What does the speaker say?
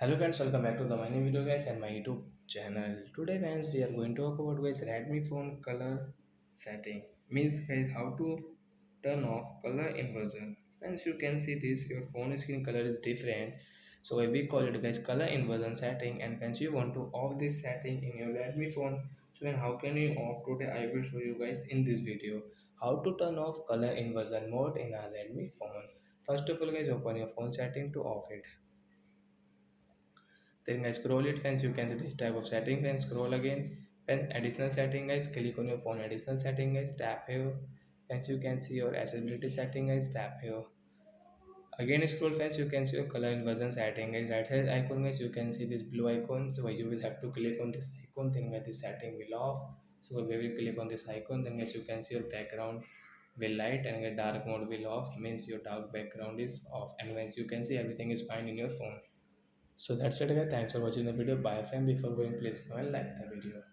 Hello friends, welcome back to the my new video guys and my YouTube channel. Today friends we are going to talk about guys Redmi phone color setting. Means guys how to turn off color inversion. Friends you can see this your phone screen color is different. So we call it guys color inversion setting, and friends you want to off this setting in your Redmi phone. So then how can you off today? I will show you guys in this video how to turn off color inversion mode in our Redmi phone. First of all guys open your phone setting to off it. Then guys scroll it friends, you can see this type of setting. Then scroll again, then additional setting guys, click on your phone additional setting guys, tap here. Friends you can see your accessibility setting guys, tap here. Again scroll friends, you can see your color inversion setting guys. Right side icon guys, you can see this blue icon, so you will have to click on this icon. Then guys this setting will off, so we will click on this icon. Then guys you can see your background will light and your dark mode will off, means your dark background is off, and once you can see everything is fine in your phone. So that's it guys. Thanks for watching the video. Bye friend. Before going, please comment, like the video.